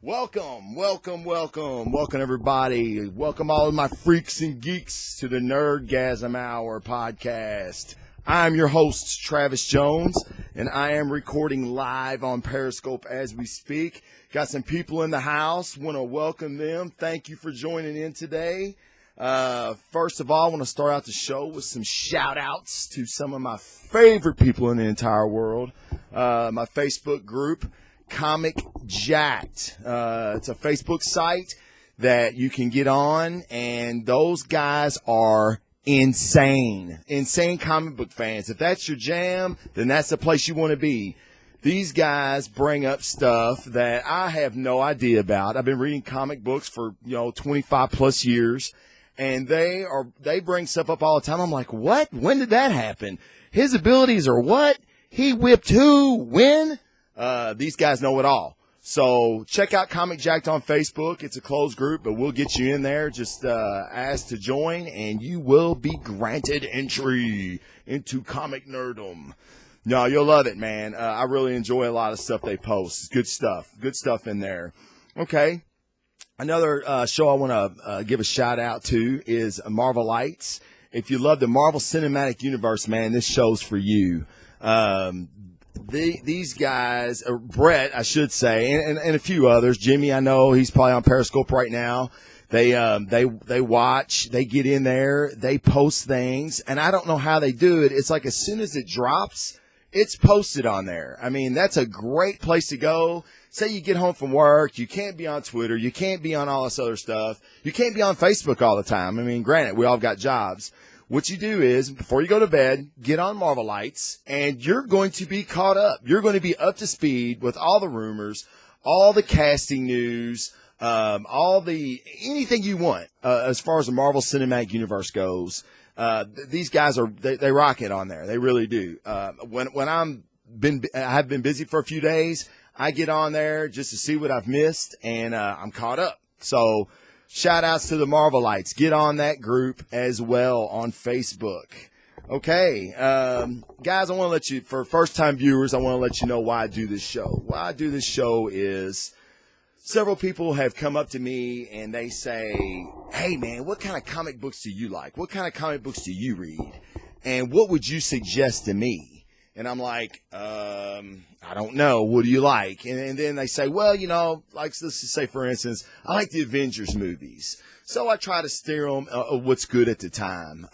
Welcome, everybody. Welcome, all of my freaks and geeks, to the Nergasm Hour podcast. I'm your host, Travis Jones, and I am recording live on Periscope as we speak. Got some people in the house. Want to welcome them. Thank you for joining in today. First of all, I want to start out the show with some shout-outs to some of my favorite people in the entire world. My Facebook group, Comic Jacked. It's a Facebook site that you can get on, and those guys are insane comic book fans. If that's your jam, then that's the place you want to be. These guys bring up stuff that I have no idea about. I've been reading comic books for 25 plus years, and they bring stuff up all the time. I'm like, what? When did that happen? His abilities are what? He whipped who? When? These guys know it all. So check out Comic Jacked on Facebook. It's a closed group, but we'll get you in there. Just ask to join, and you will be granted entry into Comic Nerdom. No, you'll love it, man. I really enjoy a lot of stuff they post. Good stuff in there. Okay. Another show I want to give a shout out to is Marvel Lights. If you love the Marvel Cinematic Universe, man, this show's for you. These guys, Brett, I should say, and a few others. Jimmy, I know he's probably on Periscope right now. They watch, they get in there, they post things, and I don't know how they do it. It's like as soon as it drops, it's posted on there. I mean, that's a great place to go. Say you get home from work, you can't be on Twitter, you can't be on all this other stuff, you can't be on Facebook all the time. I mean, granted, we all got jobs. What you do is, before you go to bed, get on Marvel Lights, and you're going to be caught up. You're going to be up to speed with all the rumors, all the casting news, anything you want as far as the Marvel Cinematic Universe goes. These guys they rock it on there. They really do. When I have been busy for a few days, I get on there just to see what I've missed, and I'm caught up. So shout outs to the Marvel Lights. Get on that group as well on Facebook. Okay. Guys, I want to let you, for first time viewers, I want to let you know why I do this show. Why I do this show is several people have come up to me and they say, hey man, what kind of comic books do you like? What kind of comic books do you read? And what would you suggest to me? And I'm like, I don't know. What do you like? And then they say, well, like, let's just say, for instance, I like the Avengers movies. So I try to steer them what's good at the time.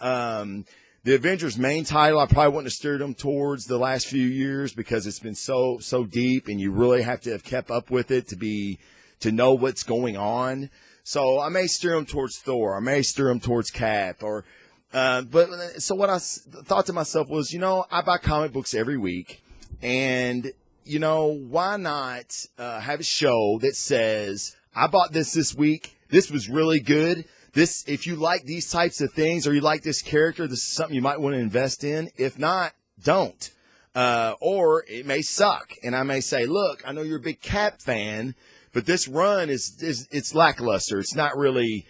The Avengers main title, I probably wouldn't have steered them towards the last few years because it's been so deep, and you really have to have kept up with it to know what's going on. So I may steer them towards Thor. I may steer them towards Cap, so what I thought to myself was, I buy comic books every week, and, why not have a show that says, I bought this week, this was really good, if you like these types of things, or you like this character, this is something you might want to invest in. If not, don't. Or it may suck, and I may say, look, I know you're a big Cap fan, but this run it's lackluster. It's not really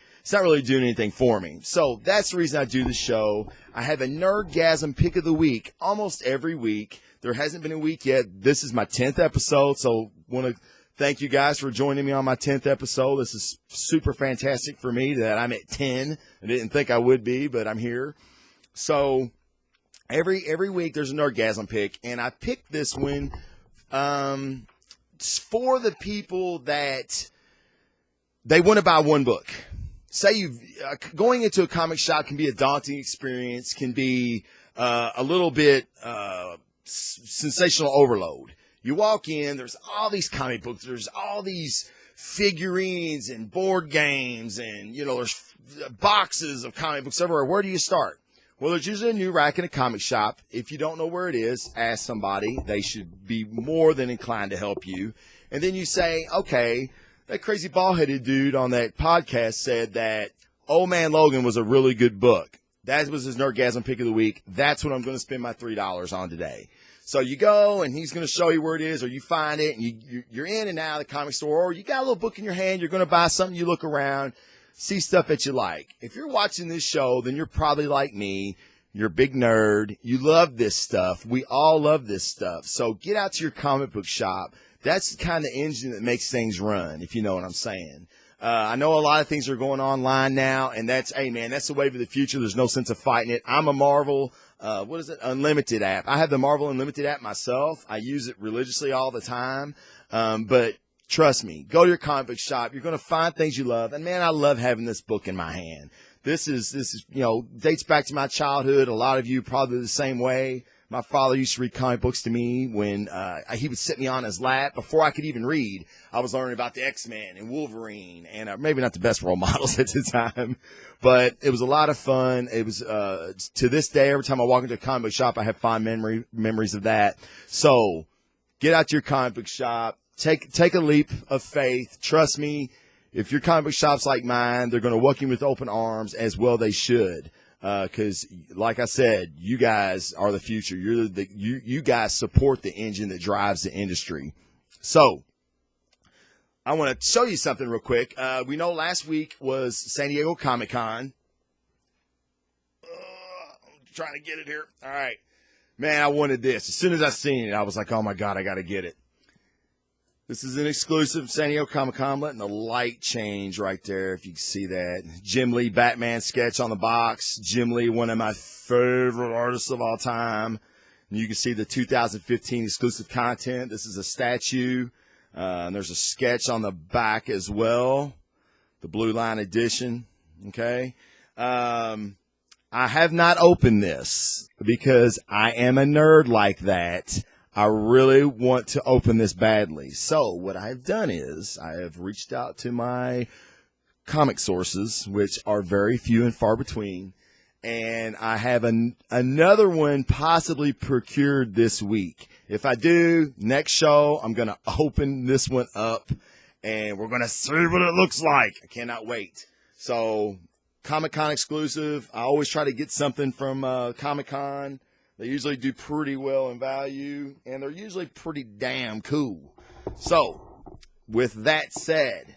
doing anything for me. So that's the reason I do the show. I have a Nergasm pick of the week almost every week. There hasn't been a week yet. This is my 10th episode, so want to thank you guys for joining me on my 10th episode. This is super fantastic for me that I'm at 10. I didn't think I would be, but I'm here. So every week there's a Nergasm pick, and I picked this one for the people that they want to buy one book. Say going into a comic shop can be a daunting experience, can be a little bit sensational overload. You walk in, there's all these comic books, there's all these figurines and board games, and there's boxes of comic books everywhere. Where do you start? Well, there's usually a new rack in a comic shop. If you don't know where it is, ask somebody. They should be more than inclined to help you. And then you say, okay, that crazy bald-headed dude on that podcast said that Old Man Logan was a really good book. That was his Nergasm pick of the week. That's what I'm going to spend my $3 on today. So you go, and he's going to show you where it is, or you find it, and you're in and out of the comic store, or you got a little book in your hand, you're going to buy something, you look around, see stuff that you like. If you're watching this show, then you're probably like me. You're a big nerd. You love this stuff. We all love this stuff. So get out to your comic book shop That's the kind of engine that makes things run, if you know what I'm saying. I know a lot of things are going online now, and hey, man, that's the wave of the future. There's no sense of fighting it. I'm a Marvel, Unlimited app. I have the Marvel Unlimited app myself. I use it religiously all the time. But trust me, go to your comic book shop. You're going to find things you love. And, man, I love having this book in my hand. This is, dates back to my childhood. A lot of you probably the same way. My father used to read comic books to me when he would sit me on his lap. Before I could even read, I was learning about the X-Men and Wolverine, and maybe not the best role models at the time, but it was a lot of fun. It was to this day, every time I walk into a comic book shop, I have fond memories of that. So get out to your comic book shop, take a leap of faith. Trust me, if your comic book shop's like mine, they're going to welcome you with open arms, as well they should. Because, like I said, you guys are the future. You guys support the engine that drives the industry. So, I want to show you something real quick. We know last week was San Diego Comic-Con. I'm trying to get it here. All right. Man, I wanted this. As soon as I seen it, I was like, oh, my God, I got to get it. This is an exclusive San Diego Comic-Con. I'm letting the light change right there, if you can see that. Jim Lee Batman sketch on the box. Jim Lee, one of my favorite artists of all time. And you can see the 2015 exclusive content. This is a statue. And there's a sketch on the back as well. The Blue Line edition. Okay. I have not opened this because I am a nerd like that. I really want to open this badly. So what I've done is I have reached out to my comic sources, which are very few and far between, and I have another one possibly procured this week. If I do, next show, I'm going to open this one up, and we're going to see what it looks like. I cannot wait. So Comic-Con exclusive. I always try to get something from Comic-Con. They usually do pretty well in value, and they're usually pretty damn cool. So, with that said,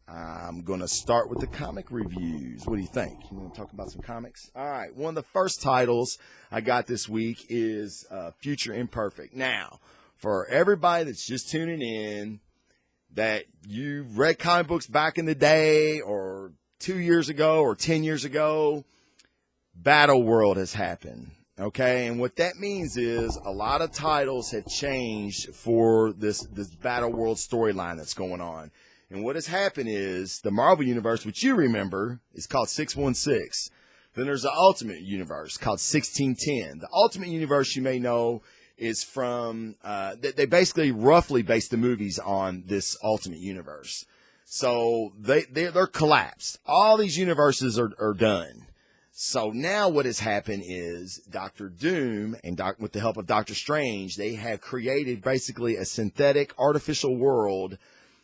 I'm going to start with the comic reviews. What do you think? You want to talk about some comics? All right. One of the first titles I got this week is Future Imperfect. Now, for everybody that's just tuning in, that you read comic books back in the day or 2 years ago or 10 years ago, Battle World has happened. Okay, and what that means is a lot of titles have changed for this Battle World storyline that's going on. And what has happened is the Marvel Universe, which you remember, is called 616. Then there's the Ultimate Universe called 1610. The Ultimate Universe, you may know, is from, they basically roughly base the movies on this Ultimate Universe. So they're collapsed. All these universes are done. So now what has happened is Dr. Doom and with the help of Dr. Strange, they have created basically a synthetic artificial world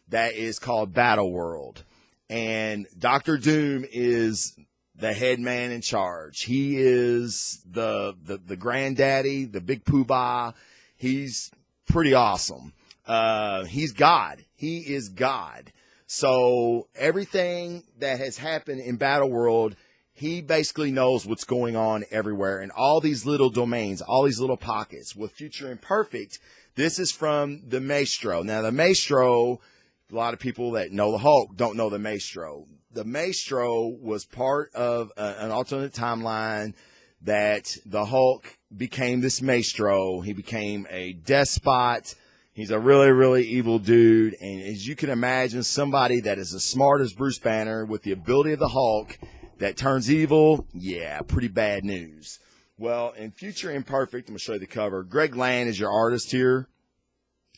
that is called Battle World. And Dr. Doom is the head man in charge. He is the granddaddy, the big poobah. He's pretty awesome. He's God. He is God. So everything that has happened in Battle World, he basically knows what's going on everywhere in all these little domains, all these little pockets. With Future Imperfect, this is from the Maestro. Now, the Maestro, a lot of people that know the Hulk don't know the Maestro. The Maestro was part of an alternate timeline that the Hulk became this Maestro. He became a despot. He's a really, really evil dude. And as you can imagine, somebody that is as smart as Bruce Banner with the ability of the Hulk that turns evil, yeah, pretty bad news. Well, in Future Imperfect, I'm going to show you the cover. Greg Land is your artist here.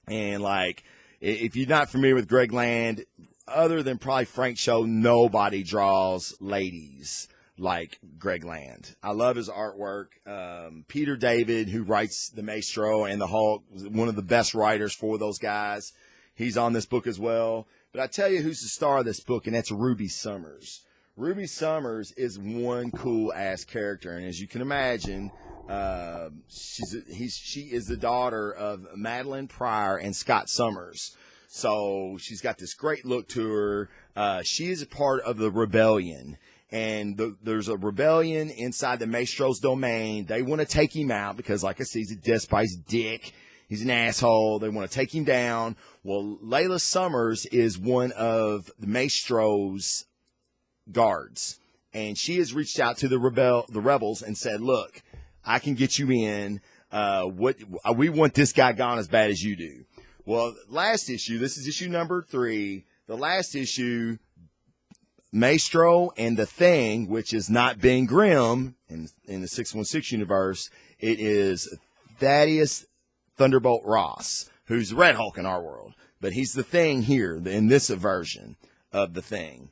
And, like, if you're not familiar with Greg Land, other than probably Frank Cho, nobody draws ladies like Greg Land. I love his artwork. Peter David, who writes The Maestro and the Hulk, one of the best writers for those guys. He's on this book as well. But I tell you who's the star of this book, and that's Ruby Summers. Ruby Summers is one cool-ass character, and as you can imagine, she is the daughter of Madeline Pryor and Scott Summers. So she's got this great look to her. She is a part of the rebellion, and there's a rebellion inside the Maestro's domain. They want to take him out because, like I said, he's a despot, he's a dick. He's an asshole. They want to take him down. Well, Layla Summers is one of the Maestro's guards, and she has reached out to the rebels and said, look, I can get you in. We want this guy gone as bad as you do. Well, last issue, this is issue number 3. The last issue, Maestro and the Thing, which is not Ben Grimm in the 616 universe, it is Thaddeus Thunderbolt Ross, who's the Red Hulk in our world, but he's the Thing here in this version of the Thing.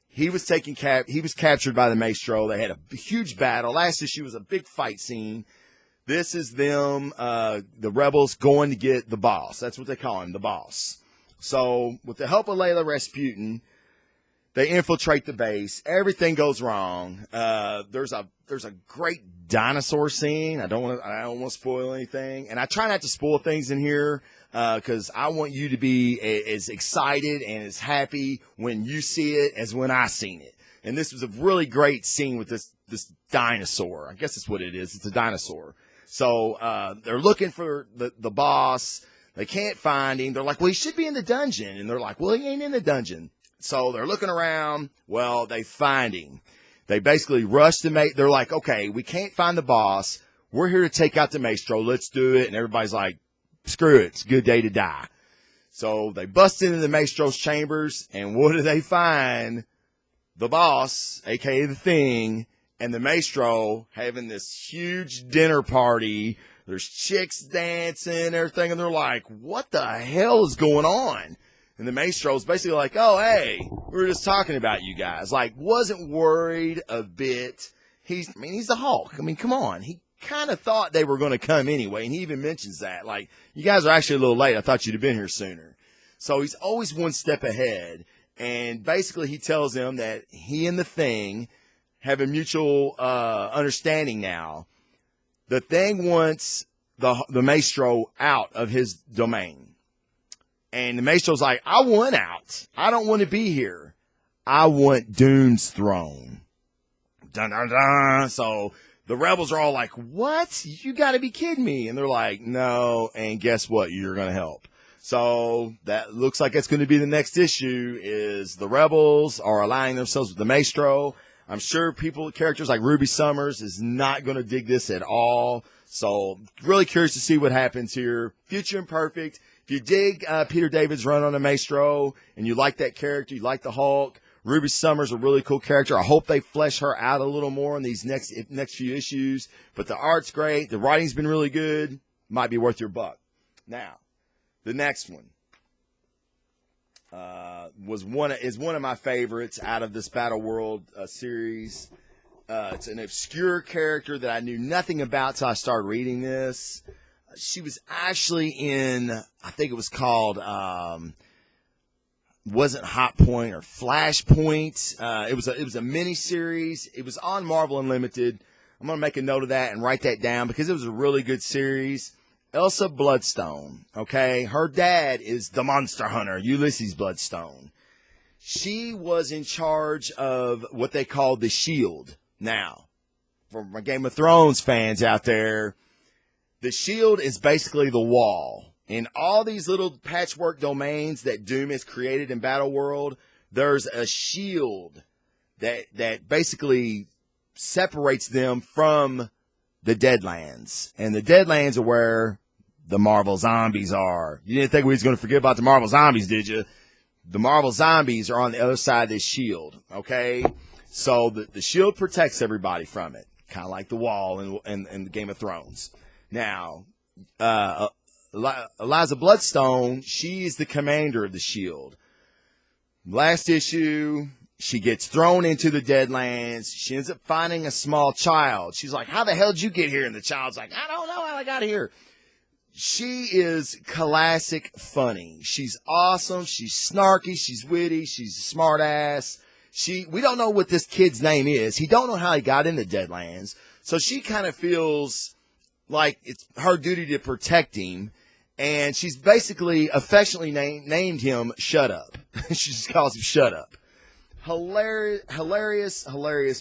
He was he was captured by the Maestro. They had a huge battle. Last issue was a big fight scene. This is them, the rebels going to get the boss. That's what they call him, the boss. So with the help of Layla Rasputin, they infiltrate the base. Everything goes wrong. There's a great dinosaur scene. I don't want to spoil anything, and I try not to spoil things in here because I want you to be as excited and as happy when you see it as when I seen it. And this was a really great scene with this dinosaur. I guess that's what it is. It's a dinosaur. So they're looking for the boss. They can't find him. They're like, well, he should be in the dungeon. And they're like, well, he ain't in the dungeon. So they're looking around. Well, they find him. They basically rush to they're like, okay, we can't find the boss. We're here to take out the Maestro. Let's do it. And everybody's like, screw it. It's a good day to die. So they bust into the Maestro's chambers. And what do they find? The boss, a.k.a. the Thing, and the Maestro having this huge dinner party. There's chicks dancing and everything. And they're like, what the hell is going on? And the Maestro's basically like, oh, hey, we were just talking about you guys. Like, wasn't worried a bit. He's the Hulk. I mean, come on. He kind of thought they were going to come anyway. And he even mentions that. Like, you guys are actually a little late. I thought you'd have been here sooner. So he's always one step ahead. And basically he tells them that he and the Thing have a mutual understanding now. The Thing wants the Maestro out of his domain. And the Maestro's like, I want out. I don't want to be here. I want Dune's throne. Dun, dun, dun. So the rebels are all like, what? You got to be kidding me. And they're like, no. And guess what? You're going to help. So that looks like it's going to be the next issue is the rebels are aligning themselves with the Maestro. I'm sure characters like Ruby Summers is not going to dig this at all. So really curious to see what happens here. Future Imperfect. If you dig Peter David's run on the Maestro and you like that character, you like the Hulk, Ruby Summers a really cool character. I hope they flesh her out a little more in these next few issues. But the art's great. The writing's been really good. Might be worth your buck. Now, the next one is one of my favorites out of this Battle World series. It's an obscure character that I knew nothing about till I started reading this. She was actually in, I think it was called, wasn't Hot Point or Flashpoint. It was a mini series. It was on Marvel Unlimited. I'm going to make a note of that and write that down because it was a really good series. Elsa Bloodstone, okay? Her dad is the monster hunter, Ulysses Bloodstone. She was in charge of what they call the Shield. Now, for my Game of Thrones fans out there, the Shield is basically the wall. In all these little patchwork domains that Doom has created in Battle World, there's a shield that basically separates them from the Deadlands. And the Deadlands are where the Marvel Zombies are. You didn't think we was going to forget about the Marvel Zombies, did you? The Marvel Zombies are on the other side of this shield, okay? So the shield protects everybody from it, kind of like the wall in the Game of Thrones. Now, Eliza Bloodstone, she's the commander of the shield. Last issue, she gets thrown into the Deadlands. She ends up finding a small child. She's like, how the hell did you get here? And the child's like, I don't know how I got here. She is classic funny. She's awesome. She's snarky. She's witty. She's a smart ass. We don't know what this kid's name is. He don't know how he got in the Deadlands. So she kind of feels like it's her duty to protect him. And she's basically affectionately named him Shut Up. She just calls him Shut Up. Hilarious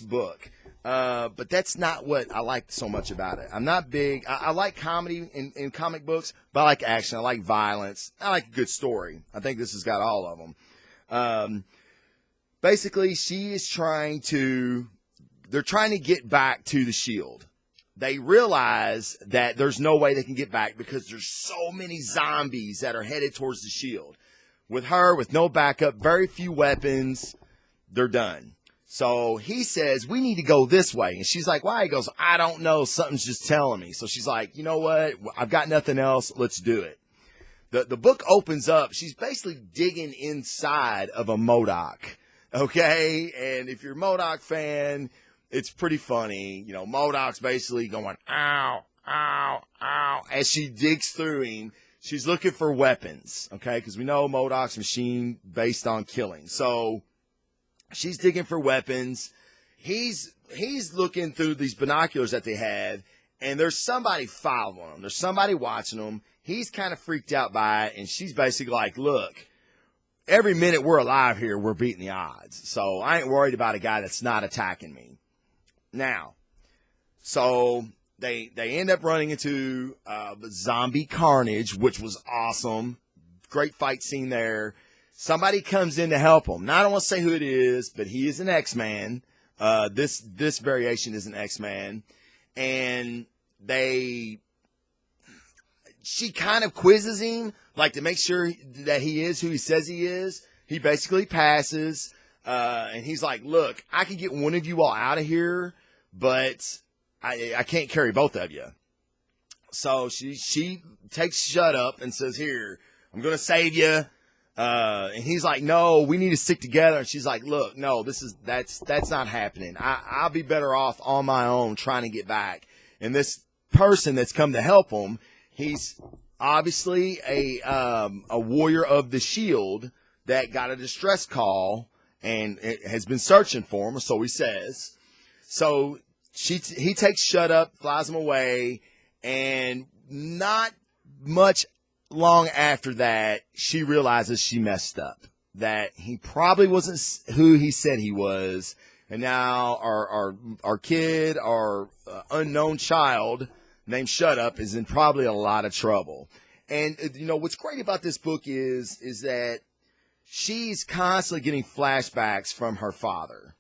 book. But that's not what I like so much about it. I'm not big. I like comedy in comic books, but I like action. I like violence. I like a good story. I think this has got all of them. Basically, they're trying to get back to the Shield. They realize that there's no way they can get back because there's so many zombies that are headed towards the Shield. With her, with no backup, very few weapons, they're done. So he says, we need to go this way. And she's like, why? He goes, I don't know. Something's just telling me. So she's like, you know what? I've got nothing else. Let's do it. The book opens up. She's basically digging inside of a MODOK. Okay? And if you're a MODOK fan, it's pretty funny. You know, MODOK's basically going, ow, ow, ow. As she digs through him, she's looking for weapons. Okay? Because we know MODOK's machine based on killing. So she's digging for weapons. He's looking through these binoculars that they have, and there's somebody following them. There's somebody watching them. He's kind of freaked out by it, and she's basically like, look, every minute we're alive here, we're beating the odds. So I ain't worried about a guy that's not attacking me. Now, so they end up running into zombie carnage, which was awesome. Great fight scene there. Somebody comes in to help him. Now, I don't want to say who it is, but he is an X-Man. This variation is an X-Man. And she kind of quizzes him, like to make sure that he is who he says he is. He basically passes. And he's like, look, I can get one of you all out of here, but I can't carry both of you. So she takes Shut Up and says, here, I'm going to save you. And he's like, no, we need to stick together. And she's like, look, no, that's not happening. I'll be better off on my own trying to get back. And this person that's come to help him, he's obviously a warrior of the Shield that got a distress call and it has been searching for him. So he says, so he takes Shut Up, flies him away, and not much long after that, she realizes she messed up, that he probably wasn't who he said he was. And now our kid, our unknown child named Shut Up is in probably a lot of trouble. And, you know, what's great about this book is that she's constantly getting flashbacks from her father,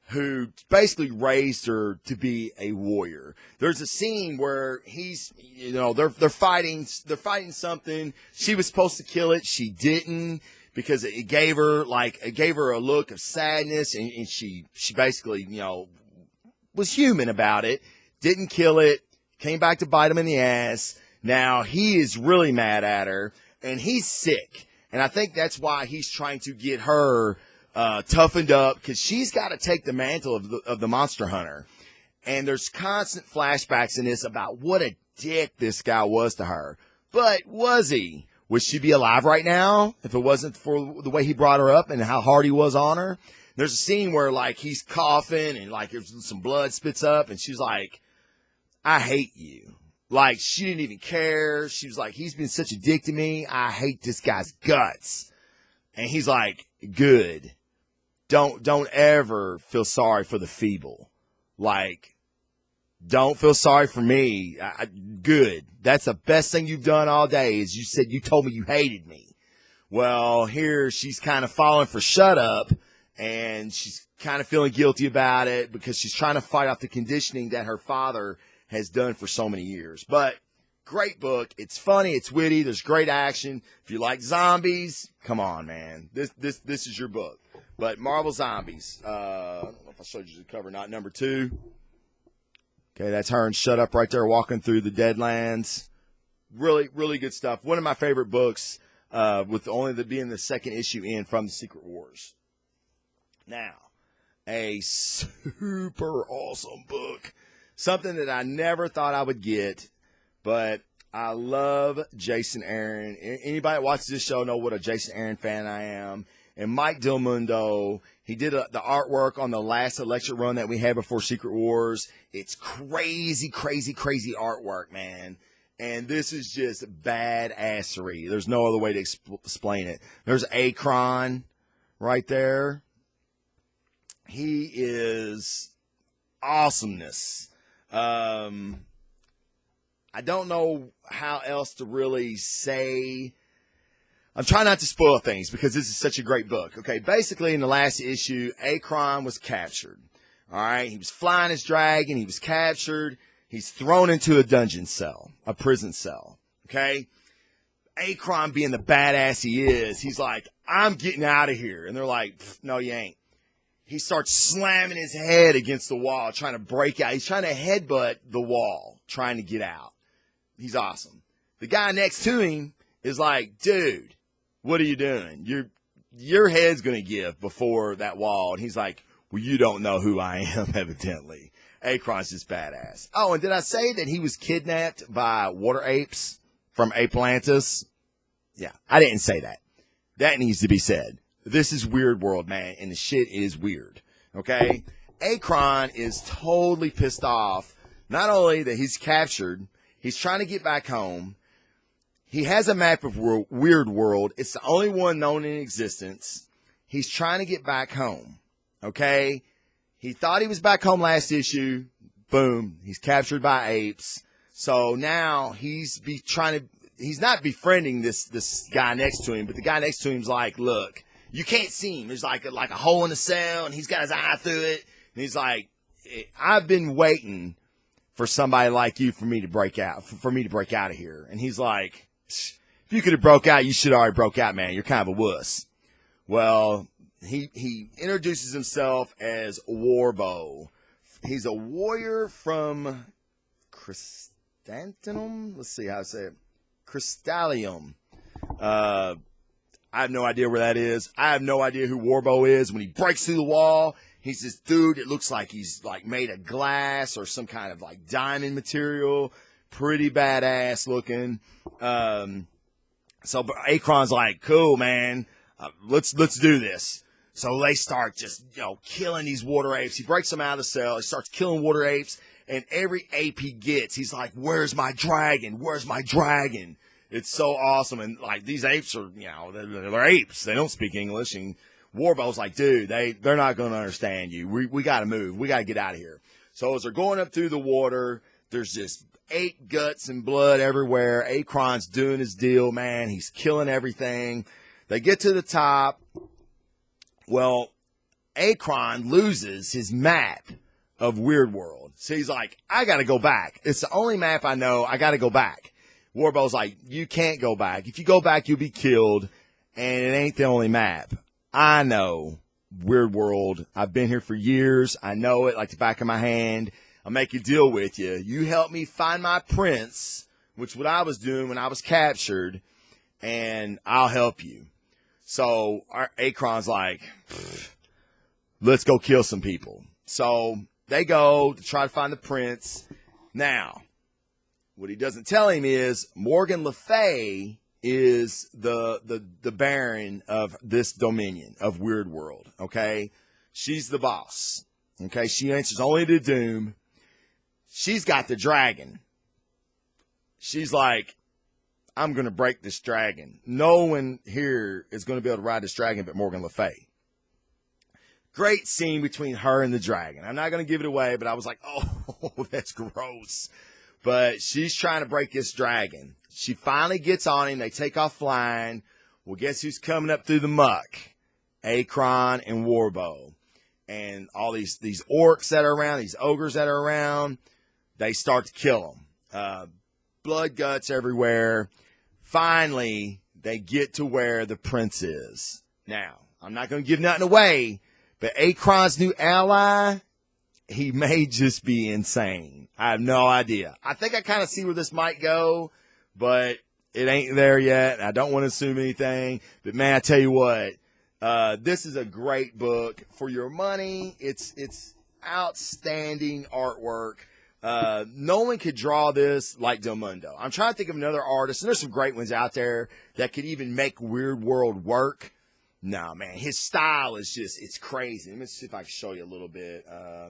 who basically raised her to be a warrior. There's a scene where they're fighting something. She was supposed to kill it. She didn't, because it gave her a look of sadness, and she basically, was human about it. Didn't kill it. Came back to bite him in the ass. Now he is really mad at her, and he's sick. And I think that's why he's trying to get her toughened up, because she's got to take the mantle of the monster hunter. And there's constant flashbacks in this about what a dick this guy was to her. But was he? Would she be alive right now if it wasn't for the way he brought her up and how hard he was on her? There's a scene where he's coughing and there's some blood spits up, and she's like, I hate you. She didn't even care. She was like, he's been such a dick to me. I hate this guy's guts. And he's like, good. Don't ever feel sorry for the feeble. Don't feel sorry for me. Good. That's the best thing you've done all day is you told me you hated me. Well, here she's kind of falling for Shut Up, and she's kind of feeling guilty about it because she's trying to fight off the conditioning that her father has done for so many years. But great book. It's funny. It's witty. There's great action. If you like zombies, come on, man. This is your book. But Marvel Zombies, I don't know if I showed you the cover, not number 2. Okay, that's her and Shut Up right there walking through the Deadlands. Really, really good stuff. One of my favorite books, with only being the second issue in from the Secret Wars. Now, a super awesome book. Something that I never thought I would get, but I love Jason Aaron. Anybody that watches this show know what a Jason Aaron fan I am. And Mike Del Mundo, he did the artwork on the last election run that we had before Secret Wars. It's crazy, crazy, crazy artwork, man. And this is just badassery. There's no other way to explain it. There's Akron right there. He is awesomeness. I don't know how else to really say. I'm trying not to spoil things because this is such a great book. Okay, basically in the last issue, Akron was captured. All right, he was flying his dragon. He was captured. He's thrown into a dungeon cell, a prison cell. Okay, Akron being the badass he is, he's like, I'm getting out of here. And they're like, no, you ain't. He starts slamming his head against the wall, trying to break out. He's trying to headbutt the wall, trying to get out. He's awesome. The guy next to him is like, dude, what are you doing? Your head's going to give before that wall. And he's like, well, you don't know who I am, evidently. Akron's just badass. Oh, and did I say that he was kidnapped by water apes from Atlantis? Yeah, I didn't say that. That needs to be said. This is Weird World, man, and the shit is weird, okay? Akron is totally pissed off, not only that he's captured, he's trying to get back home. He has a map of Weird World. It's the only one known in existence. He's trying to get back home, okay? He thought he was back home last issue. Boom, he's captured by apes. So now he's not befriending this guy next to him, but the guy next to him's like, look, you can't see him. There's like a hole in the cell, and he's got his eye through it. And he's like, I've been waiting for somebody like you for me to break out of here. And he's like, if you could have broke out, you should have already broke out, man. You're kind of a wuss. Well, he introduces himself as Warbow. He's a warrior from Chrysanthemum. Let's see how I say it. Crystallium. I have no idea where that is. I have no idea who Warbow is. When he breaks through the wall, he's this dude. It looks like he's like made of glass or some kind of like diamond material. Pretty badass looking. So Akron's like, cool, man. Let's do this. So they start just, killing these water apes. He breaks them out of the cell. He starts killing water apes. And every ape he gets, he's like, where's my dragon? Where's my dragon? It's so awesome. And like these apes are, they're apes. They don't speak English. And Warbow's like, dude, they're not going to understand you. We got to move. We got to get out of here. So as they're going up through the water, there's just ape guts and blood everywhere. Akron's doing his deal, man. He's killing everything. They get to the top. Well, Akron loses his map of Weird World. So he's like, I got to go back. It's the only map I know. I got to go back. Warbow's like, you can't go back. If you go back, you'll be killed. And it ain't the only map. I know Weird World. I've been here for years. I know it like the back of my hand. I'll make a deal with you. You help me find my prince, which is what I was doing when I was captured, and I'll help you. So Akron's like, let's go kill some people. So they go to try to find the prince. Now, what he doesn't tell him is Morgan Le Fay is the baron of this dominion of Weird World, okay? She's the boss, okay? She answers only to Doom. She's got the dragon. She's like, I'm going to break this dragon. No one here is going to be able to ride this dragon but Morgan Le Fay. Great scene between her and the dragon. I'm not going to give it away, but I was like, oh, that's gross. But she's trying to break this dragon. She finally gets on him. They take off flying. Well, guess who's coming up through the muck? Akron and Warbow. And all these orcs that are around, these ogres that are around, they start to kill them. Blood guts everywhere. Finally, they get to where the prince is. Now, I'm not going to give nothing away, but Akron's new ally, he may just be insane. I have no idea. I think I kind of see where this might go, but it ain't there yet. I don't want to assume anything. But, man, I tell you what, this is a great book. For your money, it's outstanding artwork. No one could draw this like Del Mundo. I'm trying to think of another artist, and there's some great ones out there that could even make Weird World work. No, man, his style is just, it's crazy. Let me see if I can show you a little bit. I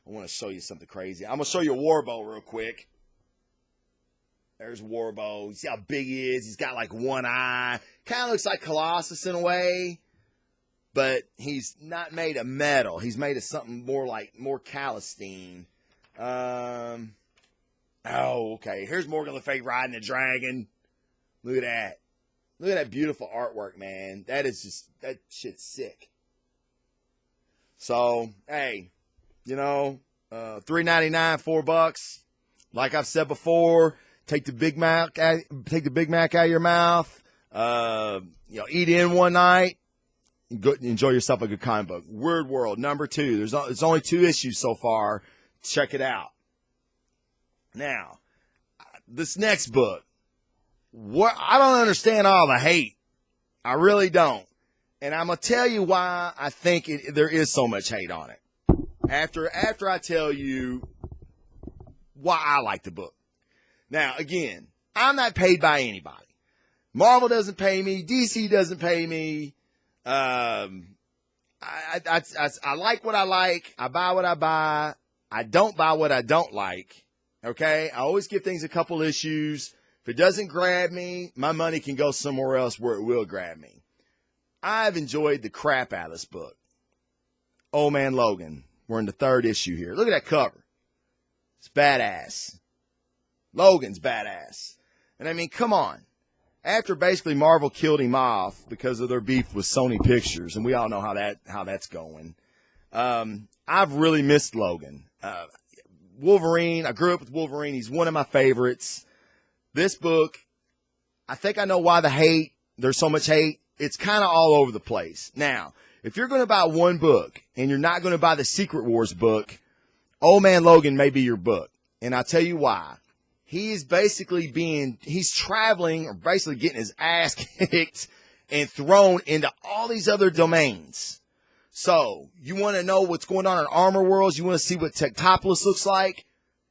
want to show you something crazy. I'm going to show you Warbow real quick. There's Warbow. You see how big he is? He's got like one eye. Kind of looks like Colossus in a way. but he's not made of metal. He's made of something more calistine. Oh, okay. Here's Morgan Le Fay riding a dragon. Look at that. Look at that beautiful artwork, man. That shit's sick. So, hey, $3.99, $4. Like I've said before, take the Big Mac out of your mouth. Eat in one night. Enjoy yourself a good comic book. Weird World, number 2. There's only 2 issues so far. Check it out. Now, this next book. I don't understand all the hate. I really don't. And I'm going to tell you why I think there is so much hate on it. After I tell you why I like the book. Now, again, I'm not paid by anybody. Marvel doesn't pay me. DC doesn't pay me. I like what I like. I buy what I buy. I don't buy what I don't like. Okay? I always give things a couple issues. If it doesn't grab me, my money can go somewhere else where it will grab me. I've enjoyed the crap out of this book. Old Man Logan. We're in the 3rd issue here. Look at that cover. It's badass. Logan's badass. And I mean, come on. After basically Marvel killed him off because of their beef with Sony Pictures, and we all know how that's going. I've really missed Logan. Wolverine, I grew up with Wolverine. He's one of my favorites. This book, I think I know why there's so much hate. It's kind of all over the place. Now, if you're going to buy one book and you're not going to buy the Secret Wars book, Old Man Logan may be your book. And I'll tell you why. He's traveling or basically getting his ass kicked and thrown into all these other domains. So, you want to know what's going on in Armor Worlds? You want to see what Techtopolis looks like?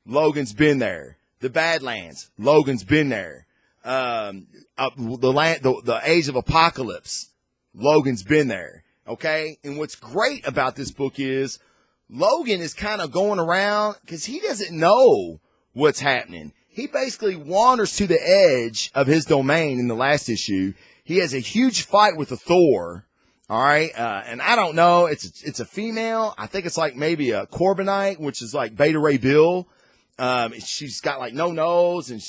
Logan's been there. The Badlands. Logan's been there. The Age of Apocalypse. Logan's been there. Okay? And what's great about this book is Logan is kind of going around because he doesn't know what's happening. He basically wanders to the edge of his domain in the last issue. He has a huge fight with a Thor. All right. And I don't know. It's a female. I think it's like maybe a Corbinite, which is like Beta Ray Bill. She's got like no nose and,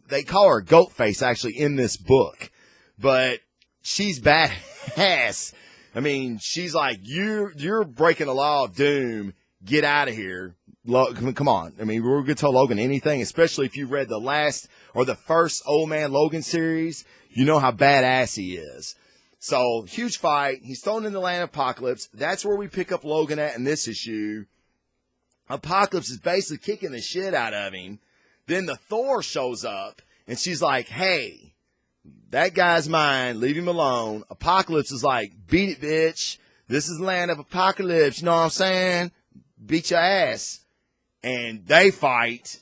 they call her Goat Face actually in this book, but she's badass. I mean, she's like, you're breaking the law of doom. Get out of here. Come on. I mean, we're going to tell Logan anything, especially if you read the last or the first Old Man Logan series. You know how badass he is. So, huge fight. He's thrown in the land of Apocalypse. That's where we pick up Logan at in this issue. Apocalypse is basically kicking the shit out of him. Then the Thor shows up, and she's like, hey, that guy's mine. Leave him alone. Apocalypse is like, beat it, bitch. This is the land of Apocalypse. You know what I'm saying? Beat your ass. And they fight.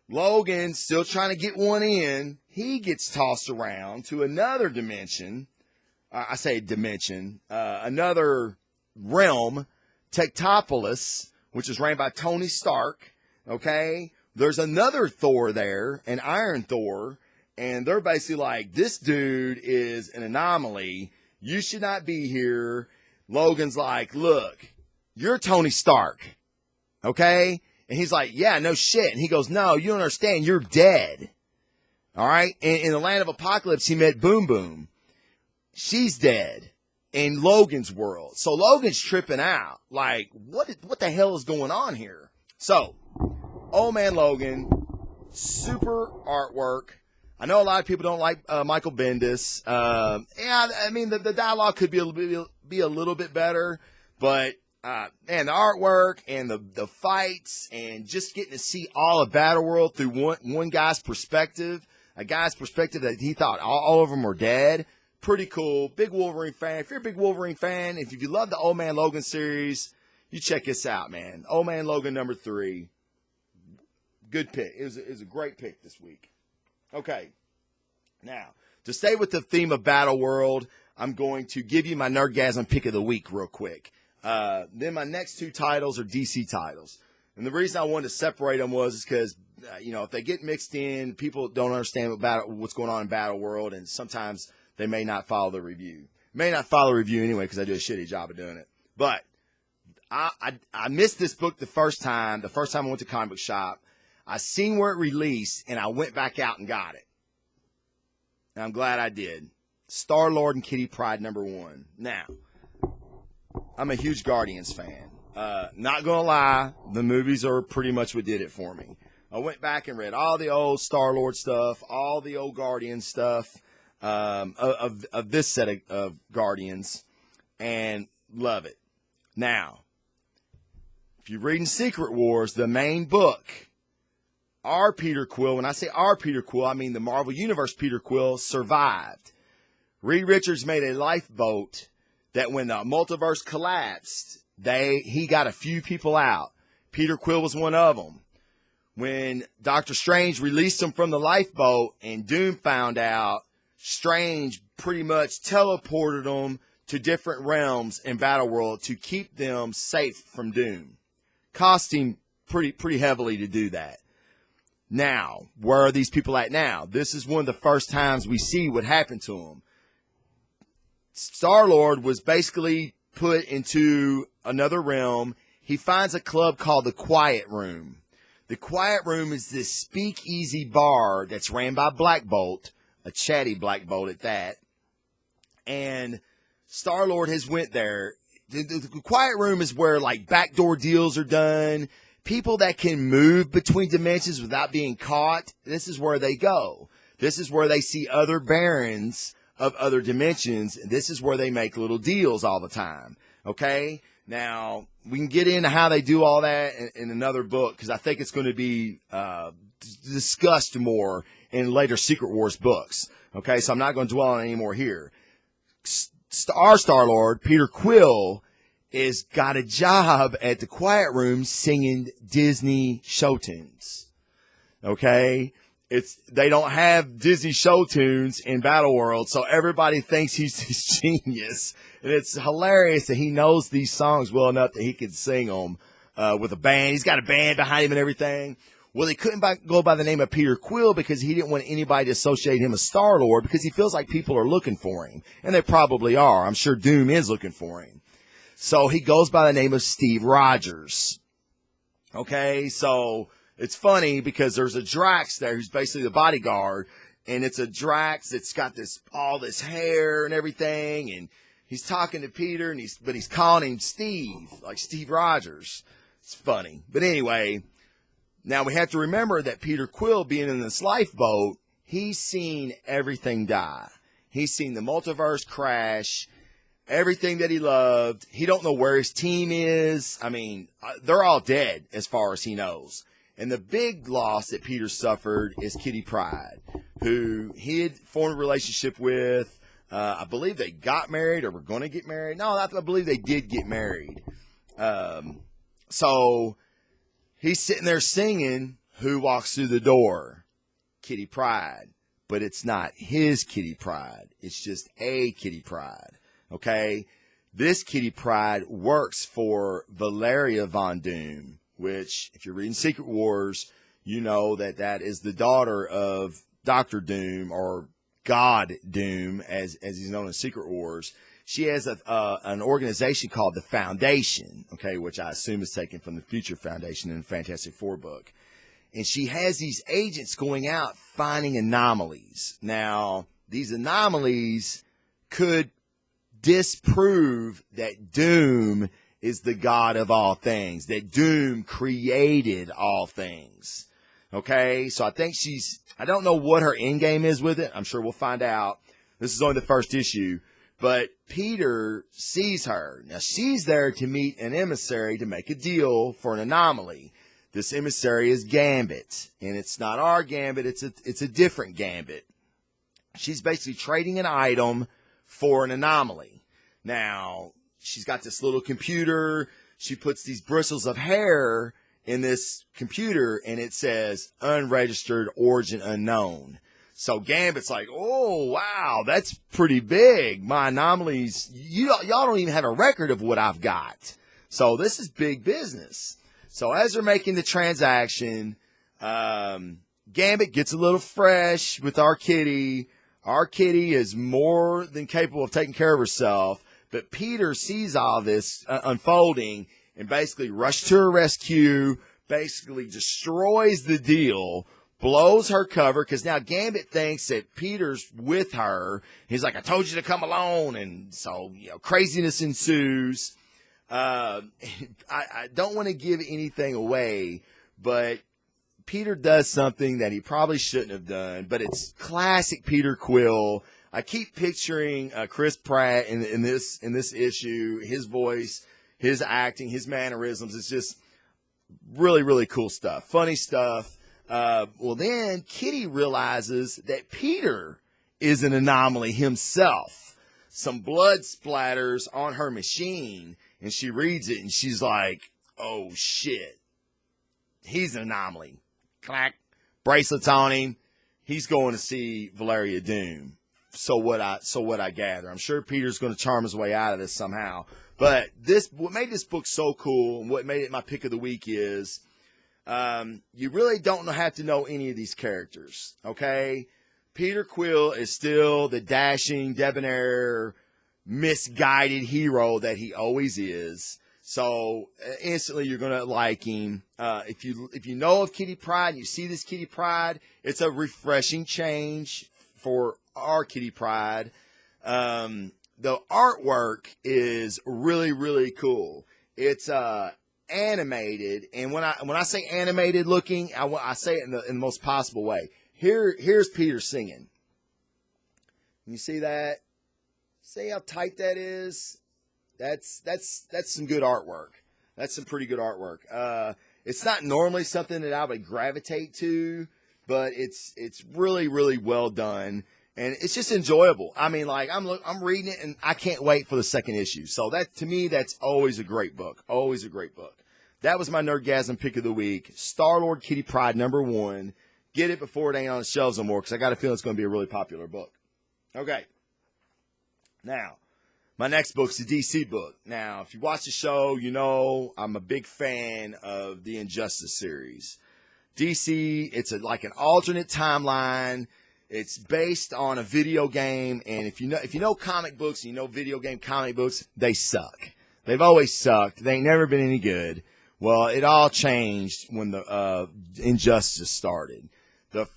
Logan still trying to get one in. He gets tossed around to another dimension. Another realm, Techtopolis, which is ran by Tony Stark. Okay. There's another Thor there, an Iron Thor. And they're basically like, this dude is an anomaly. You should not be here. Logan's like, look, you're Tony Stark. Okay. And he's like, yeah, no shit. And he goes, no, you don't understand. You're dead. All right. And in the land of Apocalypse, he met Boom Boom. She's dead in Logan's world. So Logan's tripping out. Like, what the hell is going on here? So, Old Man Logan, super artwork. I know a lot of people don't like Michael Bendis. Yeah, I mean, the dialogue could be a little bit better, but man, the artwork and the fights and just getting to see all of Battleworld through one guy's perspective, a guy's perspective that he thought all of them were dead. Pretty cool. Big Wolverine fan. If you're a big Wolverine fan, if you love the Old Man Logan series, you check this out, man. Old Man Logan number 3. Good pick. It was a great pick this week. Okay. Now, to stay with the theme of Battleworld, I'm going to give you my Nergasm pick of the week real quick. Then my next 2 titles are DC titles. And the reason I wanted to separate them was because, if they get mixed in, people don't understand what's going on in Battleworld, and sometimes they may not follow the review. May not follow review anyway because I do a shitty job of doing it. But I missed this book the first time. The first time I went to comic book shop, I seen where it released, and I went back out and got it. And I'm glad I did. Star-Lord and Kitty Pryde #1. Now, I'm a huge Guardians fan. Not gonna lie, the movies are pretty much what did it for me. I went back and read all the old Star-Lord stuff, all the old Guardian stuff of this set of Guardians, and love it. Now, if you're reading Secret Wars, the main book, our Peter Quill, when I say our Peter Quill, I mean the Marvel Universe Peter Quill, survived. Reed Richards made a lifeboat that when the multiverse collapsed, he got a few people out. Peter Quill was one of them. When Doctor Strange released him from the lifeboat and Doom found out, Strange pretty much teleported them to different realms in Battleworld to keep them safe from Doom. Cost him pretty heavily to do that. Now, where are these people at now? This is one of the first times we see what happened to them. Star-Lord was basically put into another realm. He finds a club called the Quiet Room. The Quiet Room is this speakeasy bar that's ran by Black Bolt, a chatty Black Bolt at that. And Star-Lord has went there. The Quiet Room is where like backdoor deals are done. People that can move between dimensions without being caught, this is where they go. This is where they see other barons of other dimensions. This is where they make little deals all the time. Okay? Now, we can get into how they do all that in another book because I think it's going to be discussed more in later Secret Wars books. Okay? So I'm not going to dwell on it anymore here. Our Star-Lord, Peter Quill, is got a job at the Quiet Room singing Disney show tunes. Okay? They don't have Disney show tunes in Battleworld, so everybody thinks he's this genius. And it's hilarious that he knows these songs well enough that he can sing them with a band. He's got a band behind him and everything. Well, he couldn't go by the name of Peter Quill because he didn't want anybody to associate him with Star-Lord because he feels like people are looking for him. And they probably are. I'm sure Doom is looking for him. So he goes by the name of Steve Rogers. Okay, so it's funny because there's a Drax there who's basically the bodyguard, and it's a Drax that's got all this hair and everything, and he's talking to Peter, and he's calling him Steve, like Steve Rogers. It's funny. But anyway, now we have to remember that Peter Quill being in this lifeboat, he's seen everything die. He's seen the multiverse crash. Everything that he loved. He don't know where his team is. I mean, they're all dead as far as he knows. And the big loss that Peter suffered is Kitty Pryde, who he had formed a relationship with. I believe they got married or were going to get married. No, I believe they did get married. So he's sitting there singing, who walks through the door? Kitty Pryde. But it's not his Kitty Pryde. It's just a Kitty Pryde. Okay, this Kitty Pryde works for Valeria Von Doom, which, if you're reading Secret Wars, you know that is the daughter of Dr. Doom, or God Doom, as he's known in Secret Wars. She has an organization called the Foundation, okay, which I assume is taken from the Future Foundation in the Fantastic Four book. And she has these agents going out finding anomalies. Now, these anomalies could disprove that Doom is the God of all things, that Doom created all things. Okay, so I think I don't know what her end game is with it. I'm sure we'll find out. This is only the first issue, but Peter sees her. Now, she's there to meet an emissary to make a deal for an anomaly. This emissary is Gambit, and it's not our Gambit, it's a different Gambit. She's basically trading an item for an anomaly. Now, she's got this little computer. She puts these bristles of hair in this computer, and it says unregistered origin unknown. So Gambit's like, oh, wow, that's pretty big. My anomalies, y'all don't even have a record of what I've got. So this is big business. So as they're making the transaction, Gambit gets a little fresh with our kitty. Our Kitty is more than capable of taking care of herself, but Peter sees all this unfolding and basically rushes to her rescue, basically destroys the deal, blows her cover, because now Gambit thinks that Peter's with her. He's like, I told you to come alone. And so, craziness ensues. I don't want to give anything away, but Peter does something that he probably shouldn't have done, but it's classic Peter Quill. I keep picturing Chris Pratt in this issue, his voice, his acting, his mannerisms. It's just really, really cool stuff, funny stuff. Well, then Kitty realizes that Peter is an anomaly himself. Some blood splatters on her machine, and she reads it, and she's like, oh, shit. He's an anomaly. Clack. Bracelets on him. He's going to see Valeria Doom. So what I gather. I'm sure Peter's going to charm his way out of this somehow. But what made this book so cool and what made it my pick of the week is you really don't have to know any of these characters, okay? Peter Quill is still the dashing, debonair, misguided hero that he always is. So instantly you're going to like him. If you know of Kitty Pryde and you see this Kitty Pryde, it's a refreshing change for our Kitty Pryde. The artwork is really, really cool. It's animated, and when I say animated looking, I say it in the most possible way. Here's Peter singing. Can you see that? See how tight that is? That's some good artwork. That's some pretty good artwork. It's not normally something that I would gravitate to, but it's really, really well done. And it's just enjoyable. I mean, like, I'm reading it, and I can't wait for the second issue. So that, to me, that's always a great book. Always a great book. That was my Nergasm pick of the week. Star-Lord Kitty Pryde #1. Get it before it ain't on the shelves no more, because I got a feeling it's going to be a really popular book. Okay. Now, my next book's a DC book. Now, if you watch the show, you know I'm a big fan of the Injustice series. DC, it's like an alternate timeline. It's based on a video game, and if you know comic books and you know video game comic books, they suck. They've always sucked. They ain't never been any good. Well, it all changed when the Injustice started. The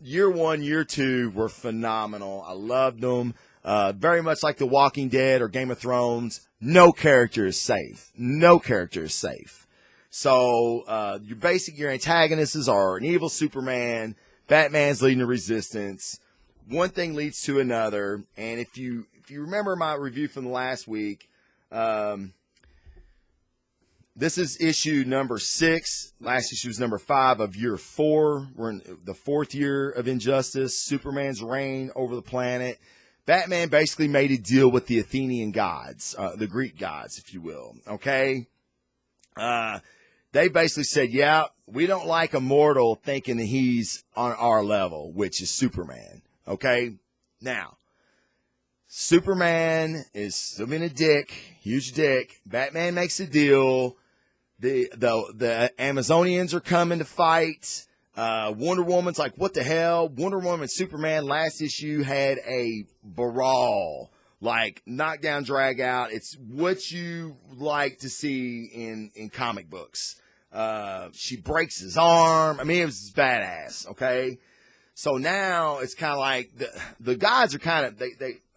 year 1, year 2 were phenomenal. I loved them. Very much like The Walking Dead or Game of Thrones. No character is safe. No character is safe. So your antagonists are an evil Superman. Batman's leading the resistance. One thing leads to another. And if you remember my review from the last week, this is issue number 6. Last issue was number 5 of year 4. We're in the 4th year of Injustice. Superman's reign over the planet. Batman basically made a deal with the Athenian gods, the Greek gods, if you will. Okay? They basically said, yeah, we don't like a mortal thinking that he's on our level, which is Superman. Okay? Now, Superman is still being a dick, huge dick. Batman makes a deal. The Amazonians are coming to fight. Wonder Woman's like, what the hell? Wonder Woman and Superman last issue had a brawl. Like, knockdown, drag out. It's what you like to see in comic books. She breaks his arm. I mean, it was badass, okay? So now it's kind of like the gods are kind of,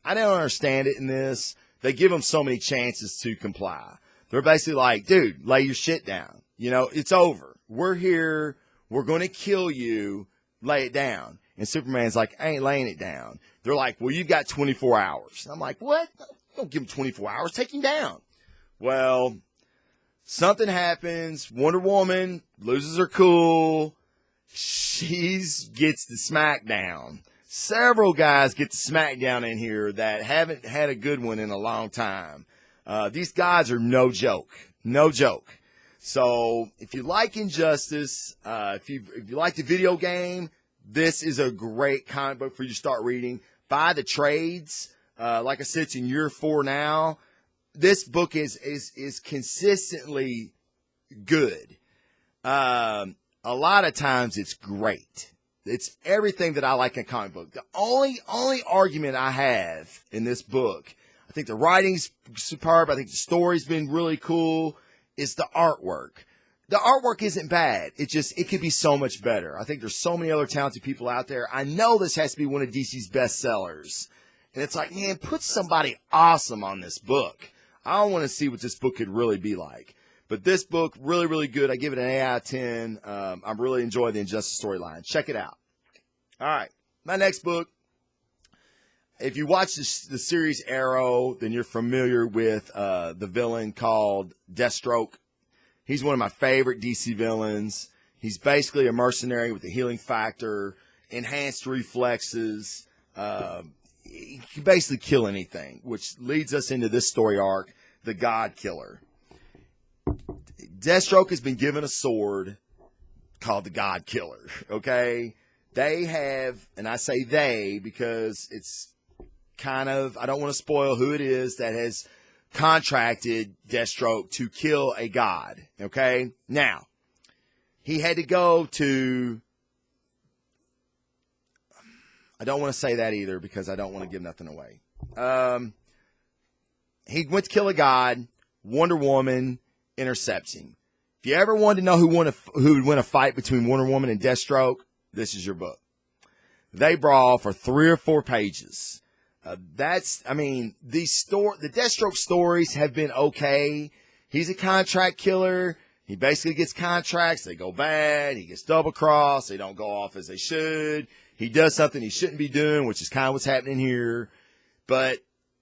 I don't understand it in this. They give them so many chances to comply. They're basically like, dude, lay your shit down. You know, it's over. We're here. We're going to kill you. Lay it down. And Superman's like, I ain't laying it down. They're like, well, you've got 24 hours. And I'm like, what? Don't give him 24 hours. Take him down. Well, something happens. Wonder Woman loses her cool. She gets the smackdown. Several guys get the smackdown in here that haven't had a good one in a long time. These guys are no joke. No joke. So if you like Injustice, if you like the video game, this is a great comic book for you to start reading. Buy the trades. Like I said, it's in year 4 now. This book is consistently good. A lot of times it's great. It's everything that I like in a comic book. The only argument I have in this book, I think the writing's superb. I think the story's been really cool. Is the artwork. The artwork isn't bad. It could be so much better. I think there's so many other talented people out there. I know this has to be one of DC's best sellers. And it's like, man, put somebody awesome on this book. I want to see what this book could really be like. But this book, really, really good. I give it an 8 out of 10. I'm really enjoying the Injustice storyline. Check it out. All right. My next book. If you watch the series Arrow, then you're familiar with the villain called Deathstroke. He's one of my favorite DC villains. He's basically a mercenary with a healing factor, enhanced reflexes. He can basically kill anything, which leads us into this story arc, the God Killer. Deathstroke has been given a sword called the God Killer, okay? They have, and I say they because it's kind of, I don't want to spoil who it is that has contracted Deathstroke to kill a god, okay? Now, he had to go to, I don't want to say that either because I don't want to give nothing away. He went to kill a god. Wonder Woman intercepts him. If you ever wanted to know who would win a fight between Wonder Woman and Deathstroke, this is your book. They brawl for 3 or 4 pages. The Deathstroke stories have been okay. He's a contract killer. He basically gets contracts. They go bad. He gets double-crossed. They don't go off as they should. He does something he shouldn't be doing, which is kind of what's happening here. But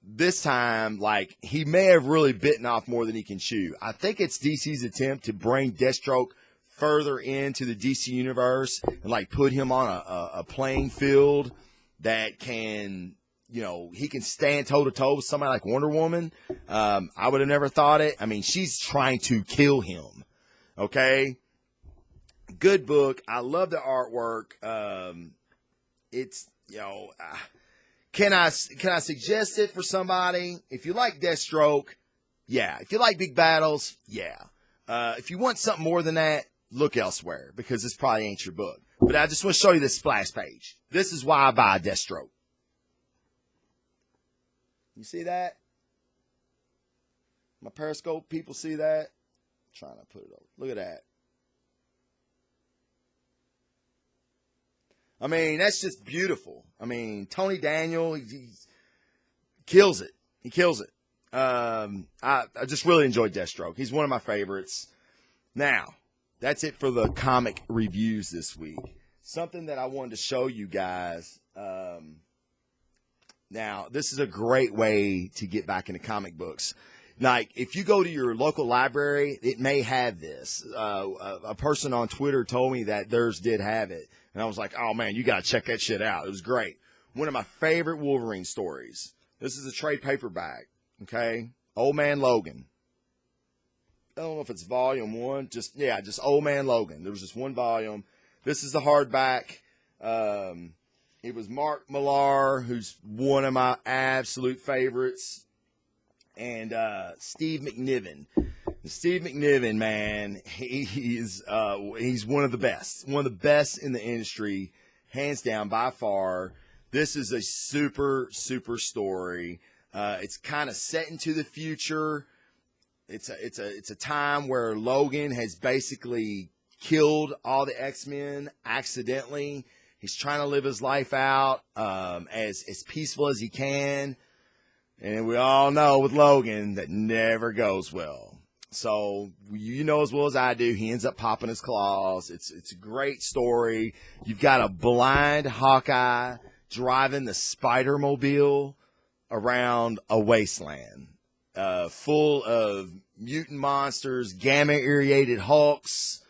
this time, like, he may have really bitten off more than he can chew. I think it's DC's attempt to bring Deathstroke further into the DC universe and, like, put him on a playing field that can, you know, he can stand toe-to-toe with somebody like Wonder Woman. I would have never thought it. I mean, she's trying to kill him, okay? Good book. I love the artwork. It's, you know... Can I suggest it for somebody? If you like Deathstroke, yeah. If you like big battles, yeah. If you want something more than that, look elsewhere because this probably ain't your book. But I just want to show you this splash page. This is why I buy Deathstroke. You see that? My Periscope people see that? I'm trying to put it over. Look at that. I mean, that's just beautiful. I mean, Tony Daniel, he kills it. He kills it. I just really enjoyed Deathstroke. He's one of my favorites. Now, that's it for the comic reviews this week. Something that I wanted to show you guys. Now, this is a great way to get back into comic books. Like, if you go to your local library, it may have this. A person on Twitter told me that theirs did have it. And I was like, oh, man, you got to check that shit out. It was great. One of my favorite Wolverine stories. This is a trade paperback, okay? Old Man Logan. I don't know if it's volume 1. Just Old Man Logan. There was just one volume. This is the hardback. It was Mark Millar, who's one of my absolute favorites. And Steve McNiven. Steve McNiven, man, he's one of the best in the industry, hands down by far. This is a super, super story. It's kind of set into the future. It's a time where Logan has basically killed all the X-Men accidentally. He's trying to live his life out as peaceful as he can. And we all know with Logan that never goes well. So you know as well as I do, he ends up popping his claws. It's a great story. You've got a blind Hawkeye driving the Spider-Mobile around a wasteland full of mutant monsters, gamma-irradiated Hulks.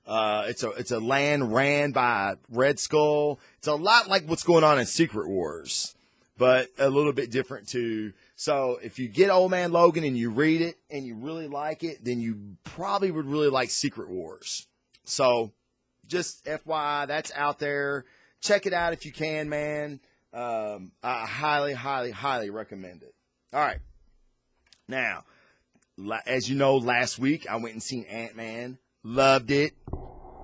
It's a land ran by Red Skull. It's a lot like what's going on in Secret Wars, but a little bit different too. So if you get Old Man Logan and you read it and you really like it, then you probably would really like Secret Wars. So just FYI, that's out there. Check it out if you can, man. I highly, highly, highly recommend it. All right. Now, as you know, last week I went and seen Ant-Man. Loved it.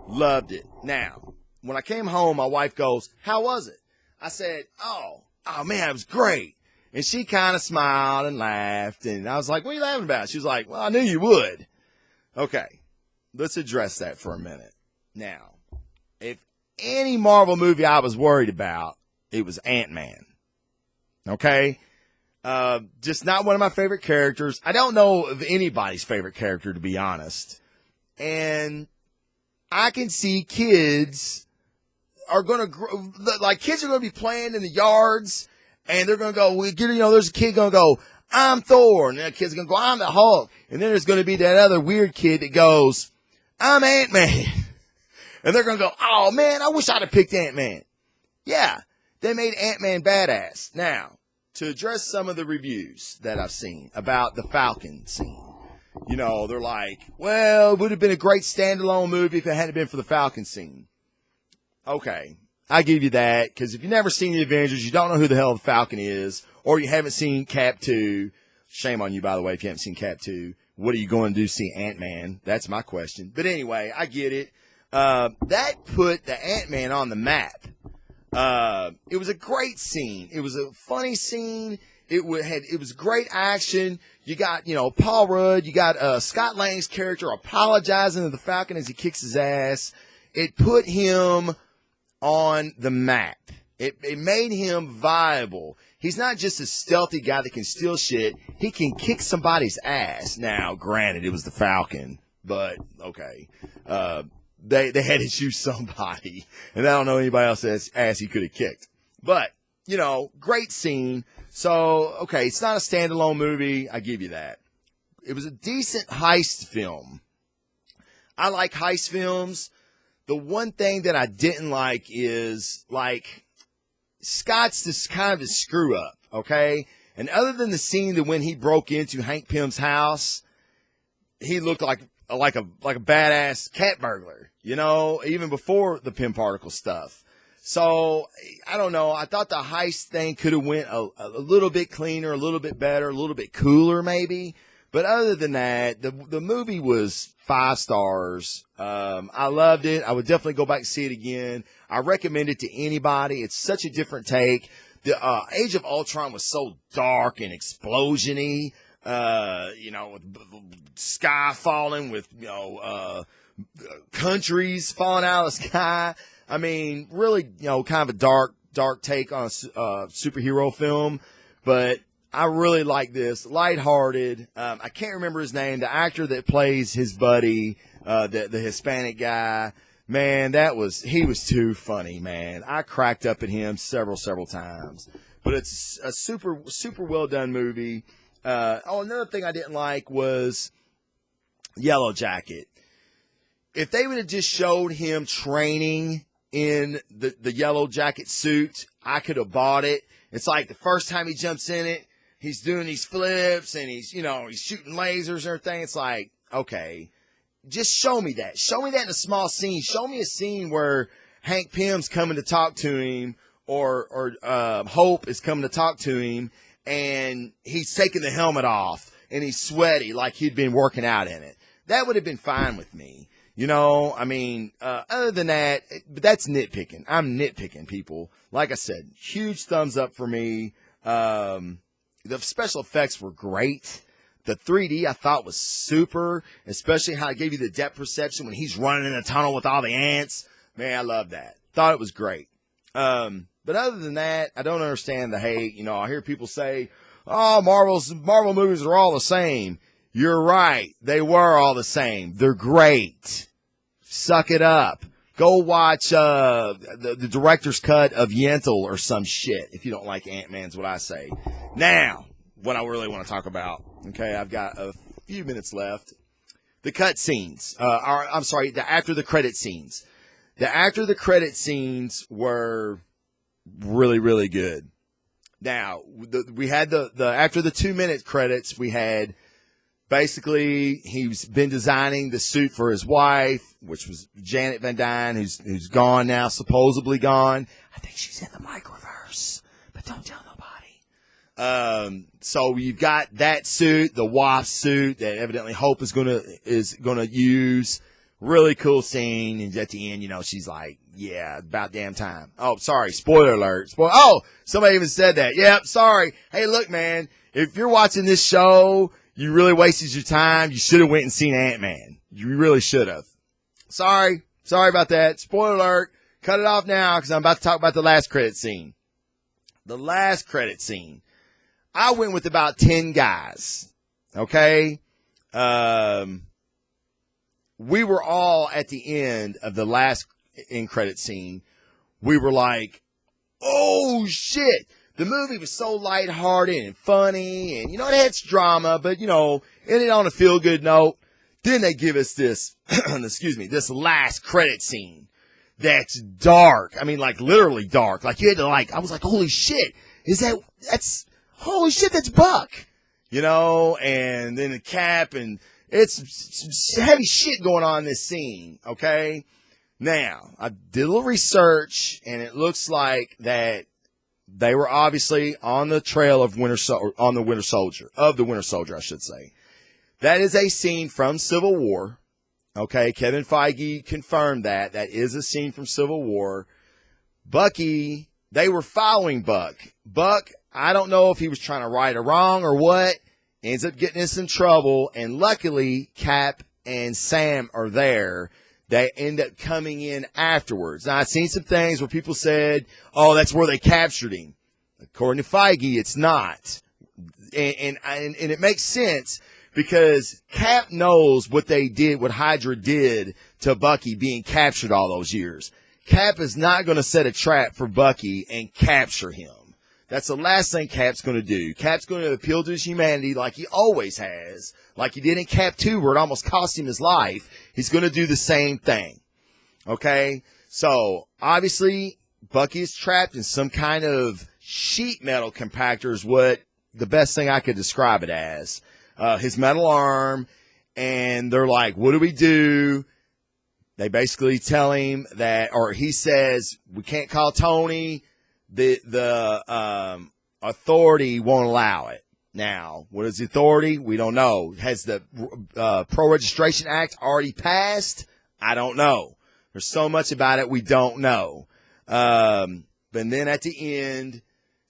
Loved it. Now, when I came home, my wife goes, "How was it?" I said, "Oh man, it was great." And she kind of smiled and laughed. And I was like, "What are you laughing about?" She was like, "Well, I knew you would." Okay, let's address that for a minute. Now, if any Marvel movie I was worried about, it was Ant-Man. Okay? Just not one of my favorite characters. I don't know of anybody's favorite character, to be honest. And I can see kids are going to grow, like kids are going to be playing in the yards and they're going to go, there's a kid going to go, "I'm Thor." And that kid's going to go, "I'm the Hulk." And then there's going to be that other weird kid that goes, "I'm Ant-Man." And they're going to go, "Oh man, I wish I'd have picked Ant-Man." Yeah, they made Ant-Man badass. Now, to address some of the reviews that I've seen about the Falcon scene, they're like, "Well, it would have been a great standalone movie if it hadn't been for the Falcon scene." Okay, I give you that, because if you've never seen the Avengers, you don't know who the hell the Falcon is, or you haven't seen Cap 2. Shame on you, by the way, if you haven't seen Cap 2. What are you going to do, see Ant-Man? That's my question. But anyway, I get it. That put the Ant-Man on the map. It was a great scene. It was a funny scene. It was great action. You got, Paul Rudd. You got Scott Lang's character apologizing to the Falcon as he kicks his ass. It put him on the map. It made him viable. He's not just a stealthy guy that can steal shit. He can kick somebody's ass. Now, granted, it was the Falcon, but okay. They had to choose somebody, and I don't know anybody else's ass he could have kicked. But, great scene. So, okay, it's not a standalone movie. I give you that. It was a decent heist film. I like heist films. The one thing that I didn't like is, Scott's just kind of a screw up, okay? And other than the scene that when he broke into Hank Pym's house, he looked like a badass cat burglar, even before the Pym particle stuff. So, I don't know. I thought the heist thing could have went a little bit cleaner, a little bit better, a little bit cooler maybe. But other than that, the movie was 5 stars. I loved it. I would definitely go back and see it again. I recommend it to anybody. It's such a different take. The Age of Ultron was so dark and explosion-y, with sky falling, with, countries falling out of the sky. I mean, really, kind of a dark take on a superhero film. But I really like this. Lighthearted. I can't remember his name. The actor that plays his buddy, the Hispanic guy, man, he was too funny, man. I cracked up at him several times. But it's a super, super well done movie. Another thing I didn't like was Yellow Jacket. If they would have just showed him training in the Yellow Jacket suit, I could have bought it. It's like the first time he jumps in it, he's doing these flips and he's shooting lasers and everything. It's like, okay, just show me that. Show me that in a small scene. Show me a scene where Hank Pym's coming to talk to him or Hope is coming to talk to him and he's taking the helmet off and he's sweaty like he'd been working out in it. That would have been fine with me. Other than that, but that's nitpicking. I'm nitpicking, people. Like I said, huge thumbs up for me. The special effects were great. The 3D I thought was super, especially how it gave you the depth perception when he's running in a tunnel with all the ants. Man, I love that. Thought it was great. But other than that, I don't understand the hate. I hear people say, "Oh, Marvel movies are all the same." You're right. They were all the same. They're great. Suck it up. Go watch the director's cut of Yentl or some shit if you don't like Ant-Man's what I say. Now, what I really want to talk about. Okay, I've got a few minutes left. The cut scenes. The after the credit scenes. The after the credit scenes were really, really good. Now, we had the after the 2-minute credits, we had basically he's been designing the suit for his wife, which was Janet Van Dyne, who's gone now, supposedly gone. I think she's in the microverse, but don't tell nobody. So you've got that suit, the Wasp suit that evidently Hope is gonna use. Really cool scene, and at the end, she's like, yeah, about damn time. Oh, sorry. Spoiler alert. Oh, somebody even said that. Yep, sorry. Hey, look, man, if you're watching this show, you really wasted your time. You should have went and seen Ant-Man. You really should have. Sorry about that. Spoiler alert. Cut it off now because I'm about to talk about the last credit scene. The last credit scene. I went with about 10 guys. Okay? We were all at the end of the last end credit scene. We were like, oh shit. The movie was so lighthearted and funny and, it had its drama, but, ended on a feel good note. Then they give us this, this last credit scene that's dark. I mean, like literally dark. Like you had to I was like, holy shit. Holy shit, that's Buck. And then the Cap, and it's heavy shit going on in this scene. Okay. Now, I did a little research and it looks like that they were obviously on the trail of the Winter Soldier, I should say. That is a scene from Civil War. Okay, Kevin Feige confirmed that. That is a scene from Civil War. Bucky, they were following Buck. Buck, I don't know if he was trying to right a wrong or what, ends up getting in some trouble, and luckily Cap and Sam are there. They end up coming in afterwards. Now, I've seen some things where people said, oh, that's where they captured him. According to Feige, it's not. And it makes sense. Because Cap knows what they did, what Hydra did to Bucky being captured all those years. Cap is not going to set a trap for Bucky and capture him. That's the last thing Cap's going to do. Cap's going to appeal to his humanity like he always has, like he did in Cap 2 where it almost cost him his life. He's going to do the same thing. Okay? So, obviously, Bucky is trapped in some kind of sheet metal compactor is what the best thing I could describe it as. His metal arm, and they're like, what do we do? They basically tell him that, or he says, we can't call Tony. The authority won't allow it. Now, what is the authority? We don't know. Has the Pro Registration Act already passed? I don't know. There's so much about it we don't know. But then at the end,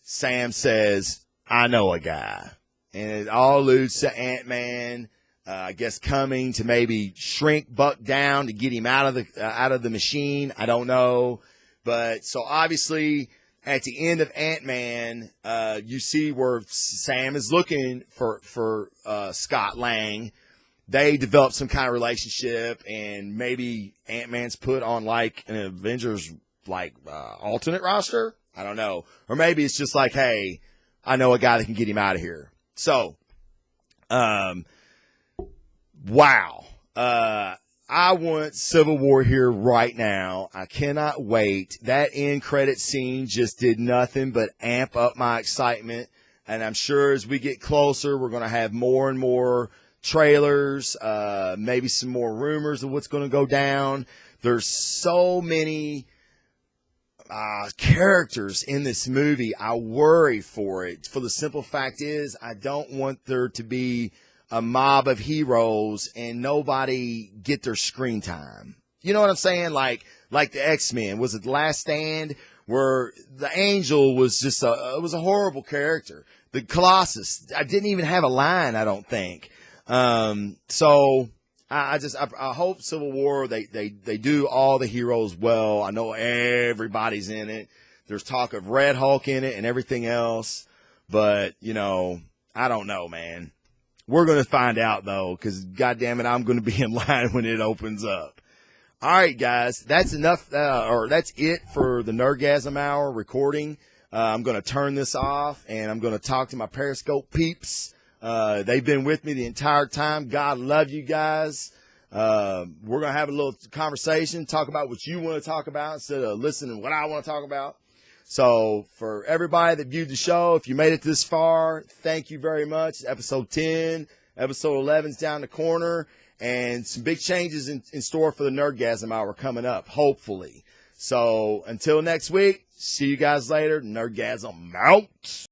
Sam says, I know a guy. And it all alludes to Ant-Man, I guess, coming to maybe shrink Buck down to get him out of the machine. I don't know. But so obviously at the end of Ant-Man, you see where Sam is looking for Scott Lang. They develop some kind of relationship, and maybe Ant-Man's put on like an Avengers alternate roster. I don't know. Or maybe it's just like, hey, I know a guy that can get him out of here. So, wow. I want Civil War here right now. I cannot wait. That end credit scene just did nothing but amp up my excitement. And I'm sure as we get closer, we're going to have more and more trailers, maybe some more rumors of what's going to go down. There's so many characters in this movie. I worry for it. For the simple fact is, I don't want there to be a mob of heroes and nobody get their screen time. You know what I'm saying? Like the X-Men. Was it The Last Stand? Where the Angel was just it was a horrible character. The Colossus, I didn't even have a line, I don't think. So I hope Civil War, they do all the heroes well. I know everybody's in it. There's talk of Red Hulk in it and everything else. But, I don't know, man. We're going to find out, though, because, goddammit, I'm going to be in line when it opens up. All right, guys, that's enough, that's it for the Nergasm Hour recording. I'm going to turn this off, and I'm going to talk to my Periscope peeps. They've been with me the entire time. God love you guys. We're going to have a little conversation, talk about what you want to talk about instead of listening to what I want to talk about. So for everybody that viewed the show, if you made it this far, thank you very much. Episode 10, episode 11's down the corner, and some big changes in store for the Nergasm Hour coming up, hopefully. So until next week, see you guys later. Nergasm out.